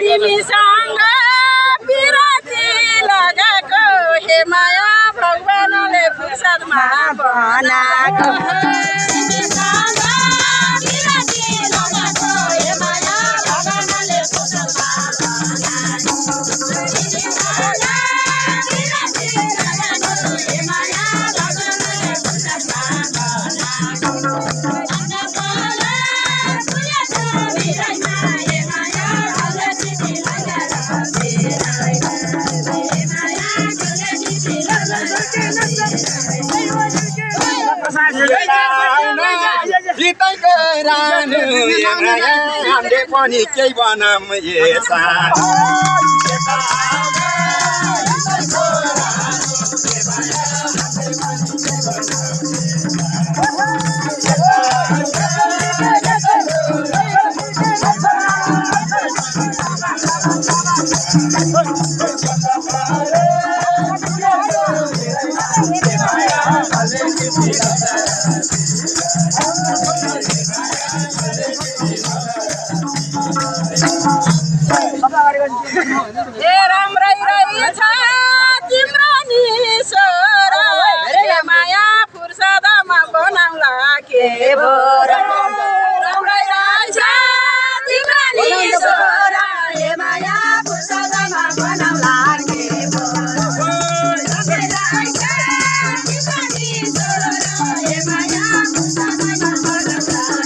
तिमीसँग बिराती लगाएको हे माया भगवानले फुर्सदमा बनाएको हामीले पनि केही बनाम यसा राम्रै रहेछ तिम्रो नि छोरा हे माया फुर्सदमा बनाउला के भोरा राम्रै रहेछ तिम्रो नि छोरा हे माया फुर्सदमा बनाउला के भोरा राम्रै रहेछ तिम्रो नि छोरा हे माया फुर्सदमा बनाउला के भोरा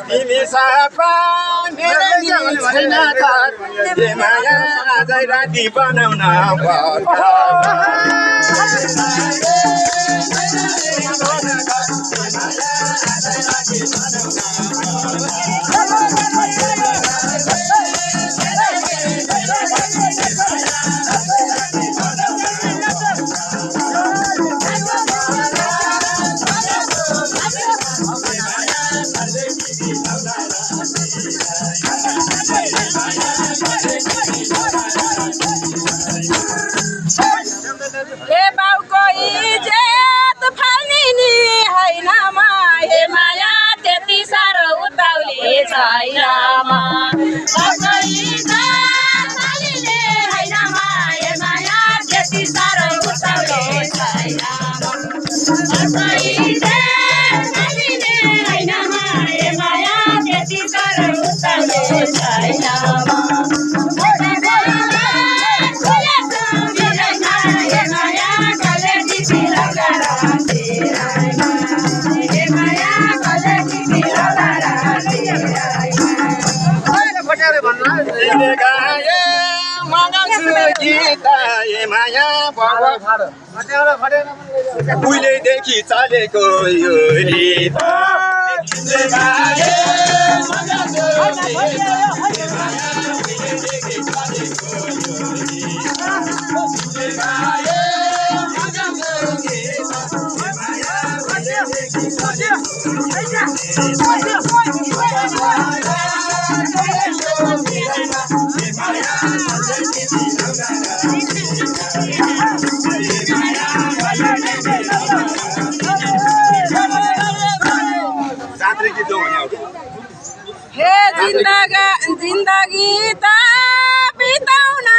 तिमी सापा मेरो नि छैन घर हे माया आजै राति बनाउन उहिलेदेखि चलेको यो रीत हे जिन्दगी त बिताउन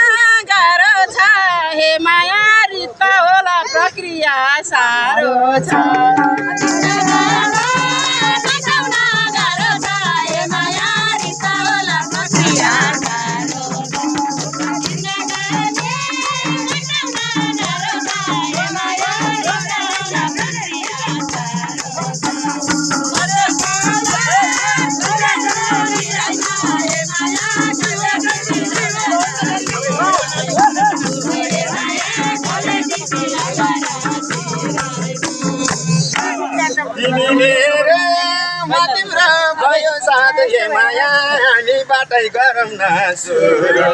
गाह्रो छ हे माया रित होला प्रक्रिया साह्रो छ भयो साथ हे माया हामी बाटै गरौँ न सुरु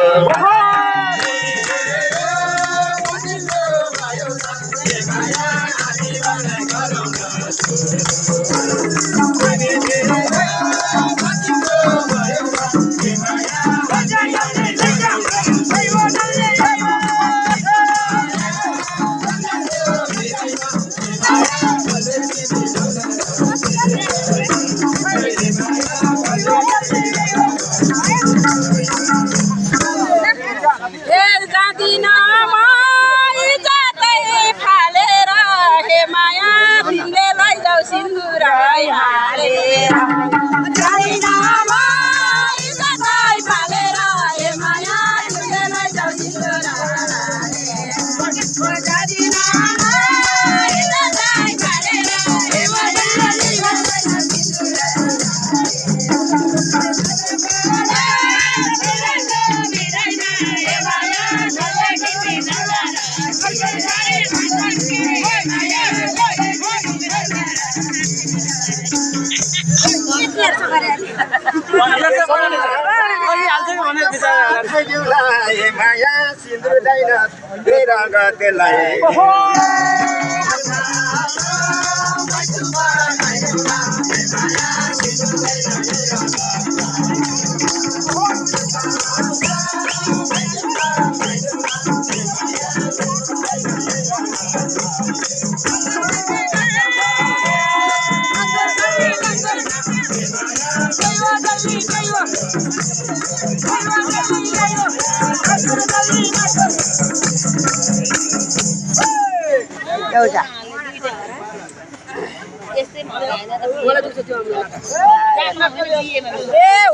जाँदिन म इज्जतै फालेर हे माया तिमीले लैजाऊ सिन्दुर हालेर जाँदिन म इज्जतै फालेर हे माया तिमीले लैजाऊ सिन्दुर हालेर जाँदिन म इज्जतै फालेर हे माया तिमीले लैजाऊ सिन्दुर माया सिन्दुर दैन तेरा गतेलाई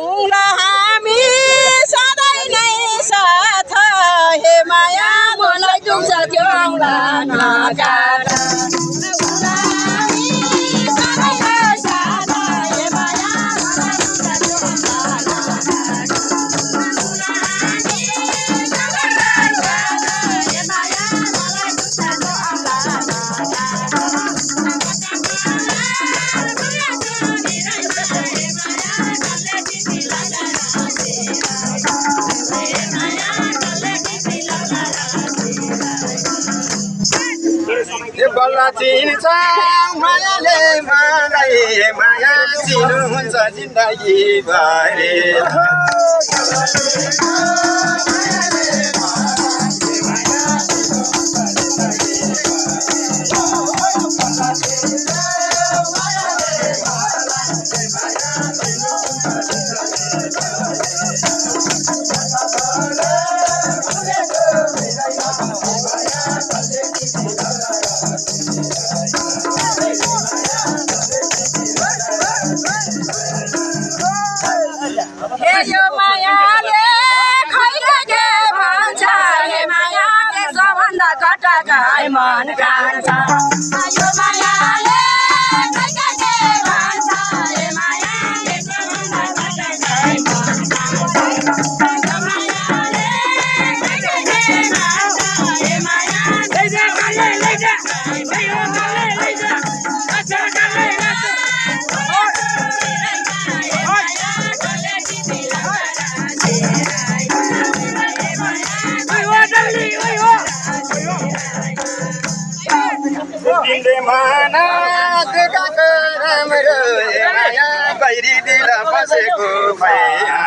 हुँला हामी सधैँ नै साथ हे माया मलाई दुख्छ त्यो औँला नकाट हुँला हामी सधैँ नै साथ हे माया मलाई दुख्छ त्यो औँला नकाट हुँला हामी सधैँ नै साथ हे माया मलाई दुख्छ त्यो औँला बल्ल चिन्छ मायाले मलाई माया चिन्नुहुन्छ जिन्दगी भरि हे यो मायाले खैले के भन्छ हे मायाले सबभन्दा कटाकाई मन कान्छ यो मायाले खैले के भन्छ हे मायाले सबभन्दा कटाकाई मन कान्छ यो मायाले खैले के भन्छ हे मायाले लैजा भयो लैजा अच्छा गले तिमीले माना दुःखको राम्रो माया बहिरी दिल बसेको भैया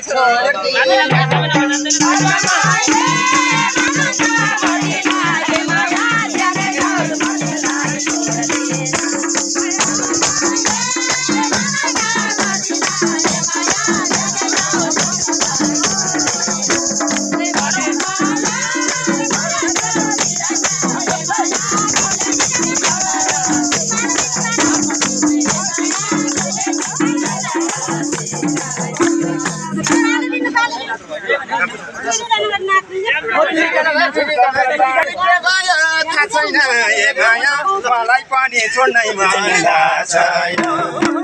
छोड़ थाहा छैन ए माया मलाई पनि छोड्नै मन छैन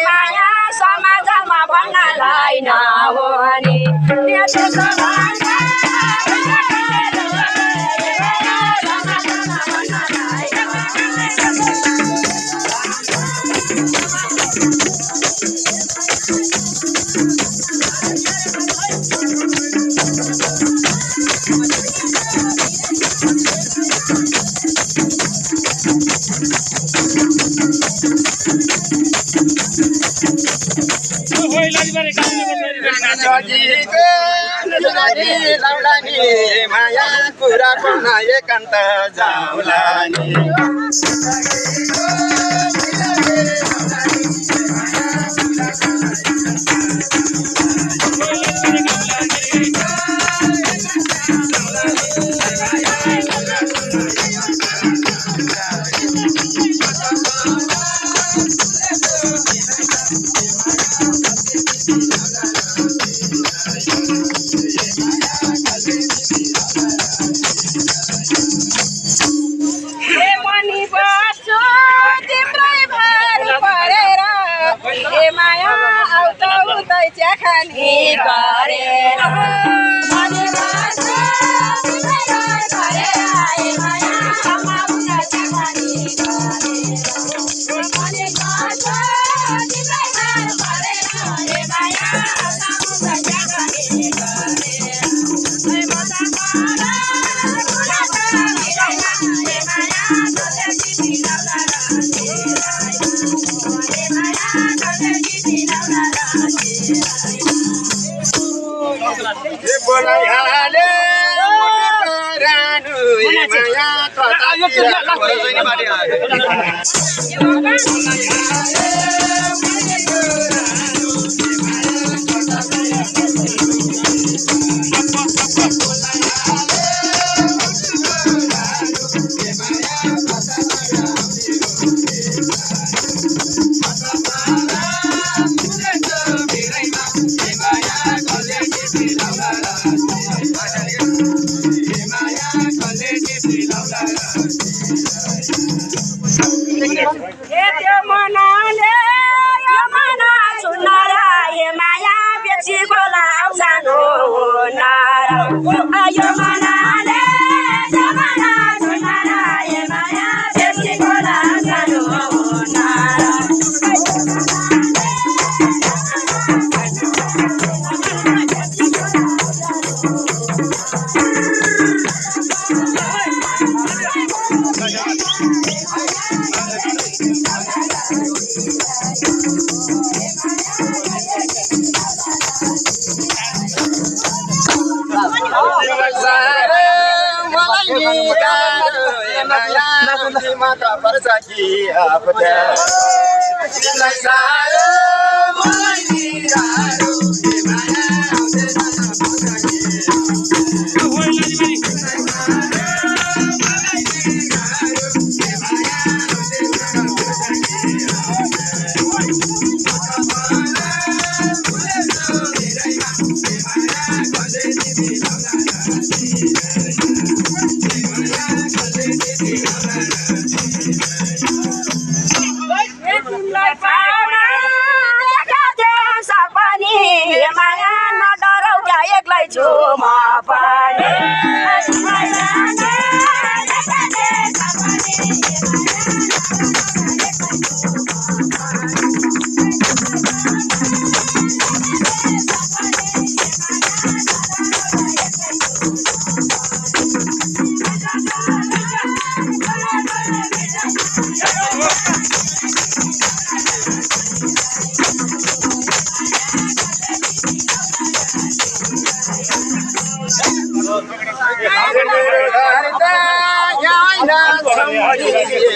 माया समाजमा भन्नलाई नहुने माया कुरा गर्न एकान्त जाउला नि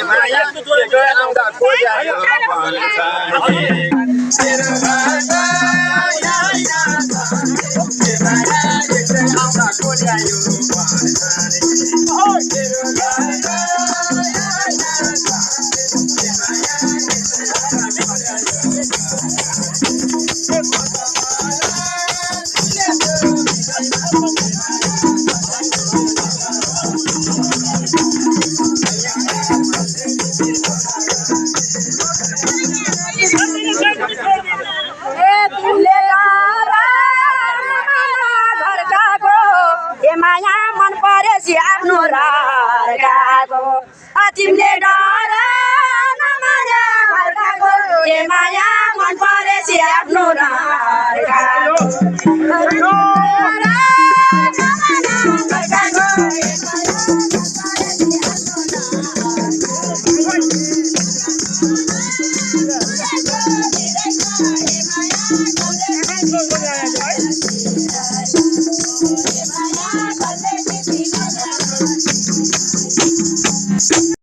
माया आउँदा खोज्यायो माया मन परेसी आफ्नो तिमीले डर नमाया घरकाको ए माया मन परेसी आफ्नो